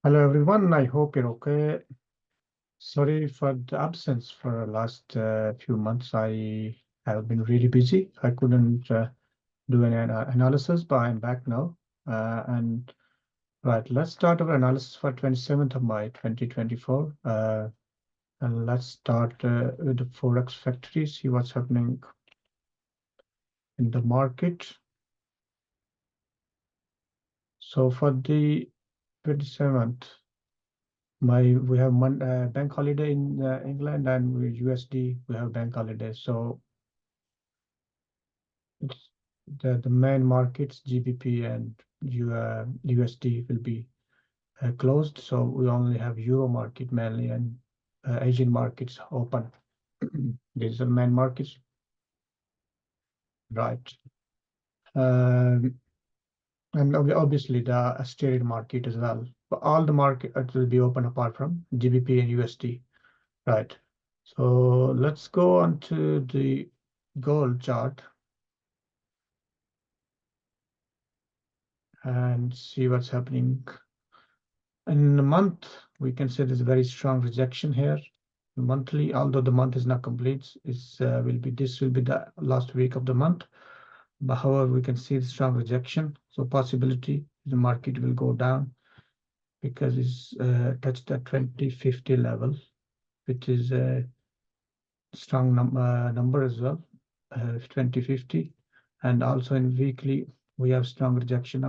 Hello everyone, I hope you're okay. Sorry for the absence for the last few months. I have been really busy. I couldn't do any analysis, but I'm back now. And right, let's start our analysis for 27th of May 2024. And let's start with the Forex factory, see what's happening in the market. So for the 27th, we have bank holiday in England, and with USD we have bank holiday. So it's the main markets, GBP and USD, will be closed. So we only have Euro market mainly, and Asian markets open. These are the main markets, right? Um, and obviously the Australian market as well. But all the market will be open apart from GBP and USD, right? So let's go on to the gold chart and see what's happening. In a month, we can say there's a very strong rejection here. Monthly, although the month is not complete, this will be the last week of the month. But however, we can see the strong rejection. So possibility the market will go down because it's touched the 2050 level, which is a strong number as well, 2050. And also in weekly, we have strong rejection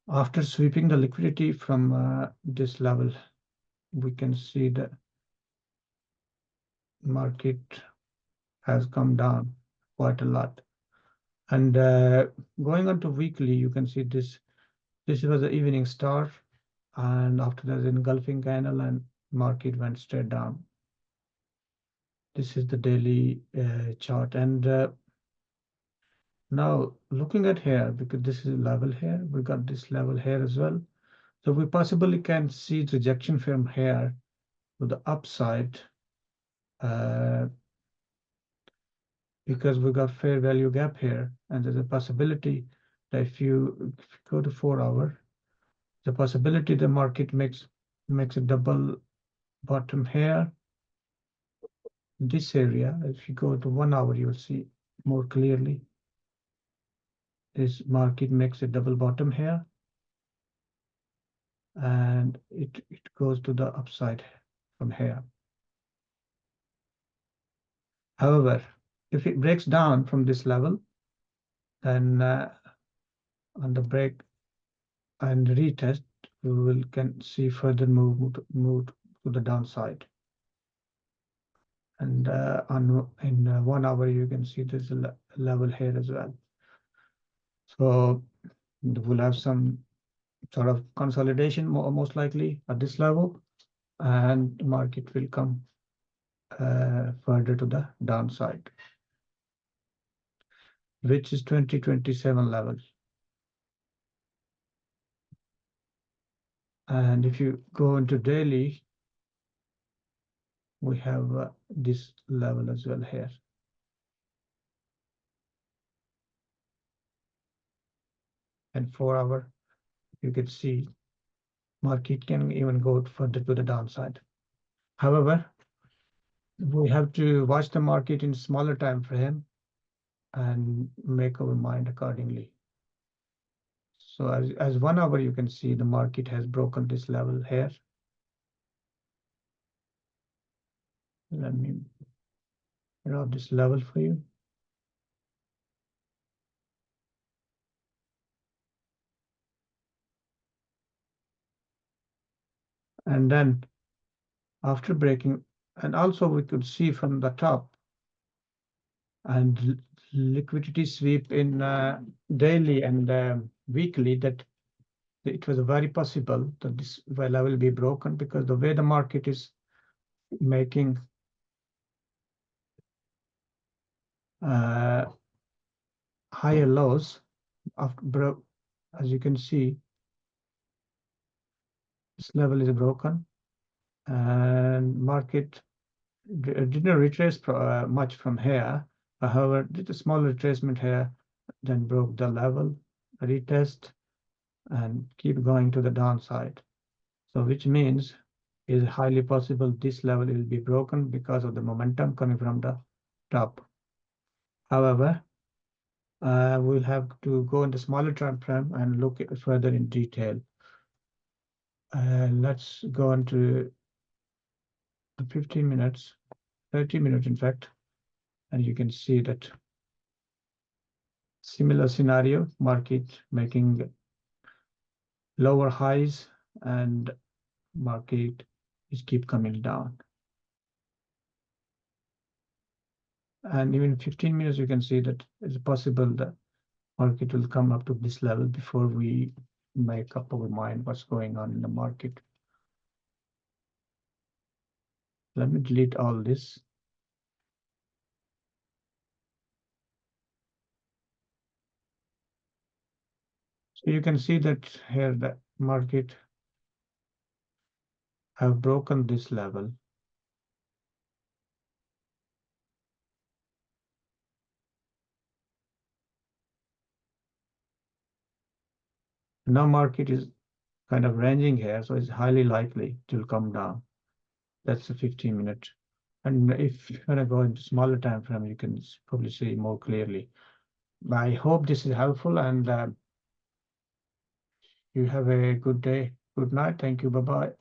after sweeping the liquidity from this level. We can see the market has come down quite a lot. And going on to weekly, you can see this was the evening star, and after that engulfing candle, and market went straight down. This is the daily chart. And now looking at here, because this is a level here, we got this level here as well. So we possibly can see rejection from here to the upside, because we got fair value gap here, and there's a possibility that if you go to 4 hour, the possibility the market makes a double bottom here, this area. If you go to 1 hour, you will see more clearly. This market makes a double bottom here, and it goes to the upside from here. However, if it breaks down from this level, then on the break and retest, we can see further move to the downside. And in 1 hour, you can see there's a level here as well. So we'll have some sort of consolidation, most likely at this level, and the market will come further to the downside, which is 2027 level. And if you go into daily, we have this level as well here. And 4 hour, you can see market can even go further to the downside. However, we have to watch the market in smaller time frame and make our mind accordingly. So as 1 hour, you can see the market has broken this level here. Let me draw this level for you. And then after breaking, and also we could see from the top, and liquidity sweep in daily and weekly, that it was very possible that this level will be broken, because the way the market is making higher lows after, as you can see, this level is broken, and market didn't retrace much from here. However, did a small retracement here, then broke the level, retest, and keep going to the downside. So which means is highly possible this level will be broken because of the momentum coming from the top. However, we'll have to go in the smaller time frame and look at further in detail. Let's go into the 15 minutes, 30 minutes in fact, and you can see that similar scenario, market making lower highs and market is keep coming down. And even 15 minutes, you can see that it's possible that market will come up to this level before we make up our mind what's going on in the market. Let me delete all this. So you can see that here the market have broken this level. Now market is kind of ranging here, so it's highly likely it will come down. That's the 15-minute. And if you're gonna go into smaller time frame, you can probably see more clearly. I hope this is helpful, and you have a good day. Good night. Thank you. Bye-bye.